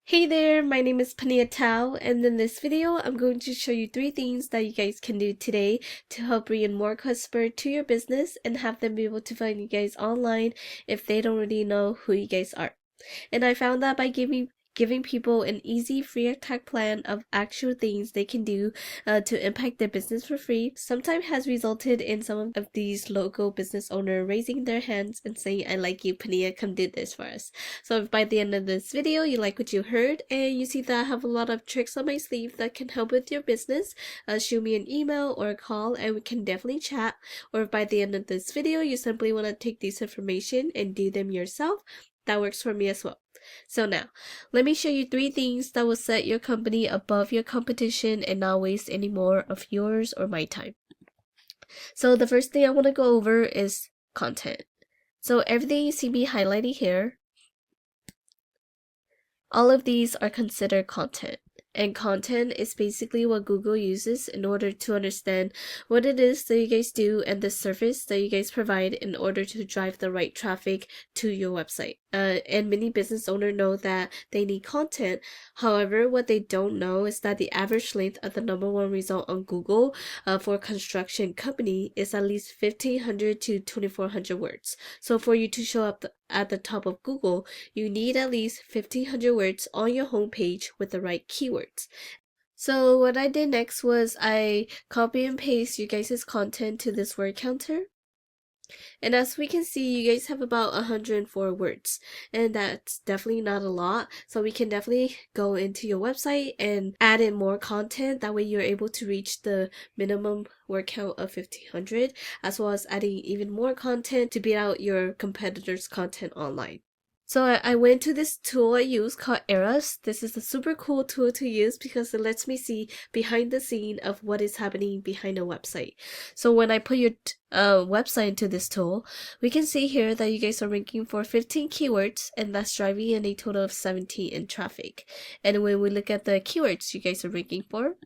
Hey there, my name is Panyia, and in this video, I'm going to show you 3 things that you guys can do today to help bring in more customers to your business and have them be able to find you guys online if they don't really know who you guys are. And I found that by giving people an easy free attack plan of actual things they can do to impact their business for free sometimes has resulted in some of these local business owners raising their hands and saying, I like you, Panyia, come do this for us. So if by the end of this video you like what you heard and you see that I have a lot of tricks on my sleeve that can help with your business, shoot me an email or a call and we can definitely chat. Or if by the end of this video you simply want to take this information and do them yourself, that works for me as well. So now, let me show you 3 things that will set your company above your competition and not waste any more of yours or my time. So the first thing I want to go over is content. So everything you see me highlighting here, all of these are considered content. And content is basically what Google uses in order to understand what it is that you guys do and the service that you guys provide in order to drive the right traffic to your website. And many business owners know that they need content. However, what they don't know is that the average length of the #1 result on Google for a construction company is at least 1,500 to 2,400 words. So for you to show up at the top of Google, you need at least 1,500 words on your homepage with the right keywords. So what I did next was I copy and paste you guys' content to this word counter. And as we can see, you guys have about 104 words, and that's definitely not a lot. So we can definitely go into your website and add in more content. That way you're able to reach the minimum word count of 1,500, as well as adding even more content to beat out your competitors' content online. So I went to this tool I use called Eras. This is a super cool tool to use because it lets me see behind the scene of what is happening behind a website. So when I put your website into this tool, we can see here that you guys are ranking for 15 keywords and that's driving in a total of 17 in traffic. And when we look at the keywords you guys are ranking for,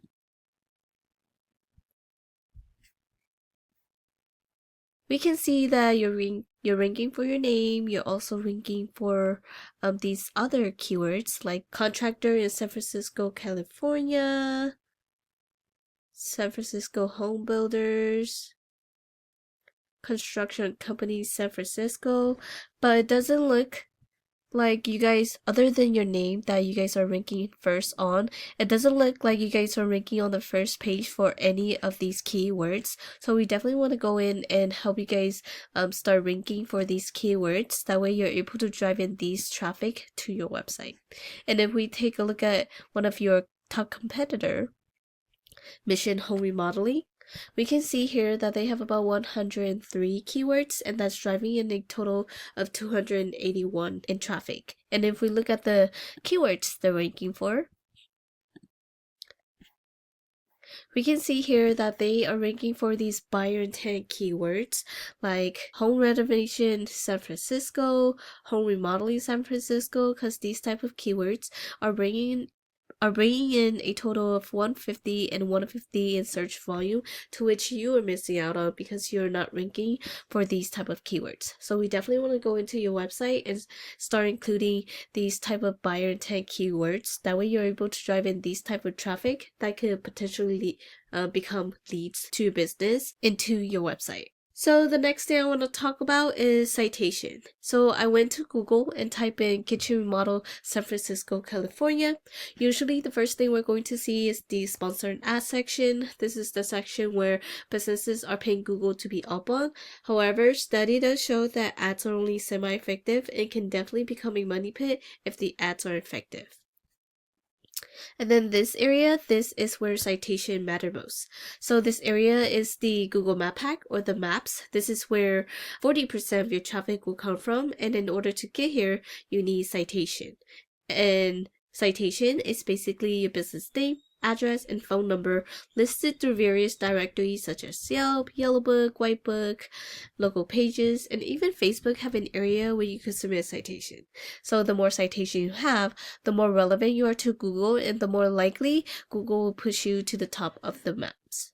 we can see that you're ranking for your name. You're also ranking for these other keywords like contractor in San Francisco, California, San Francisco home builders, construction company San Francisco, but it doesn't look like you guys, other than your name that you guys are ranking first on, it doesn't look like you guys are ranking on the first page for any of these keywords. So we definitely want to go in and help you guys start ranking for these keywords. That way you're able to drive in these traffic to your website. And if we take a look at one of your top competitor, Mission Home Remodeling, we can see here that they have about 103 keywords and that's driving in a total of 281 in traffic. And if we look at the keywords they're ranking for, we can see here that they are ranking for these buyer intent keywords like home renovation San Francisco, home remodeling San Francisco, because these type of keywords are bringing in a total of 150 and 150 in search volume, to which you are missing out on because you're not ranking for these type of keywords. So we definitely want to go into your website and start including these type of buyer intent keywords. That way you're able to drive in these type of traffic that could potentially become leads to your business into your website. So the next thing I want to talk about is citation. So I went to Google and type in kitchen remodel San Francisco, California. Usually the first thing we're going to see is the sponsored ad section. This is the section where businesses are paying Google to be up on. However, study does show that ads are only semi-effective and can definitely become a money pit if the ads are effective. And then this area, this is where citation matter most. So this area is the Google Map Hack or the maps. This is where 40% of your traffic will come from. And in order to get here, you need citation. And citation is basically your business name, address, and phone number listed through various directories such as Yelp, Yellowbook, Whitebook, local pages, and even Facebook have an area where you can submit a citation. So the more citation you have, the more relevant you are to Google and the more likely Google will push you to the top of the maps.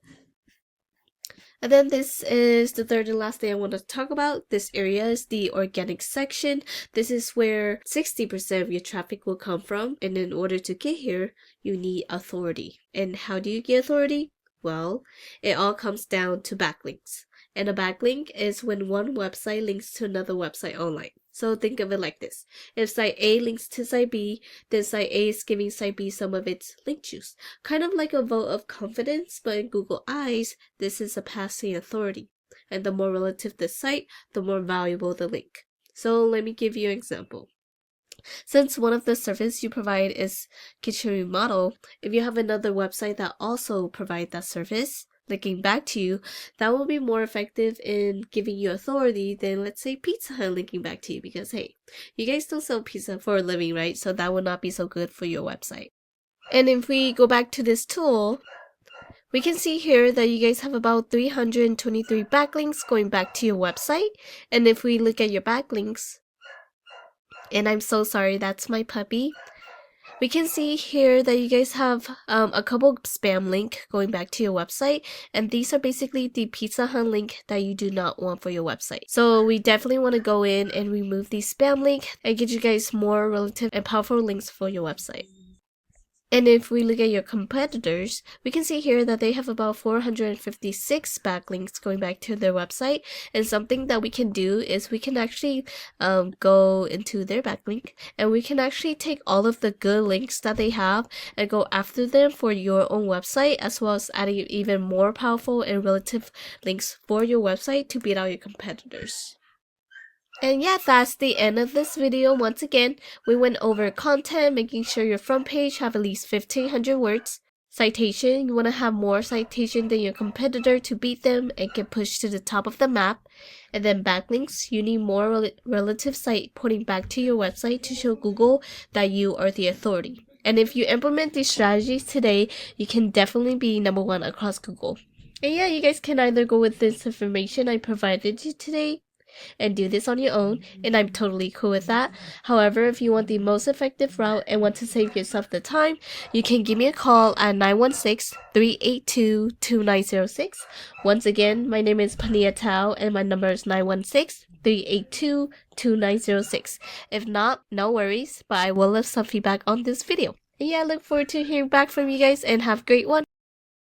And then this is the third and last thing I want to talk about. This area is the organic section. This is where 60% of your traffic will come from. And in order to get here, you need authority. And how do you get authority? Well, it all comes down to backlinks. And a backlink is when one website links to another website online. So think of it like this. If site A links to site B, then site A is giving site B some of its link juice. Kind of like a vote of confidence, but in Google eyes, this is a passing authority. And the more relative the site, the more valuable the link. So let me give you an example. Since one of the services you provide is kitchen remodel, if you have another website that also provides that service, linking back to you, that will be more effective in giving you authority than, let's say, Pizza Hut linking back to you, because hey, you guys don't sell pizza for a living, right? So that would not be so good for your website. And if we go back to this tool, we can see here that you guys have about 323 backlinks going back to your website. And if we look at your backlinks, and I'm so sorry, that's my puppy. We can see here that you guys have a couple spam link going back to your website, and these are basically the Pizza Hut link that you do not want for your website. So we definitely want to go in and remove these spam link and get you guys more relative and powerful links for your website. And if we look at your competitors, we can see here that they have about 456 backlinks going back to their website. And something that we can do is we can actually go into their backlink, and we can actually take all of the good links that they have and go after them for your own website, as well as adding even more powerful and relative links for your website to beat out your competitors. And yeah, that's the end of this video. Once again, we went over content, making sure your front page have at least 1500 words. Citation, you want to have more citation than your competitor to beat them and get pushed to the top of the map. And then backlinks, you need more relative site pointing back to your website to show Google that you are the authority. And if you implement these strategies today, you can definitely be #1 across Google. And yeah, you guys can either go with this information I provided you today and do this on your own, and I'm totally cool with that. However, if you want the most effective route and want to save yourself the time, you can give me a call at 916-382-2906. Once again, my name is Panyia and my number is 916-382-2906. If not, no worries, but I will leave some feedback on this video. And yeah, I look forward to hearing back from you guys, and have a great one.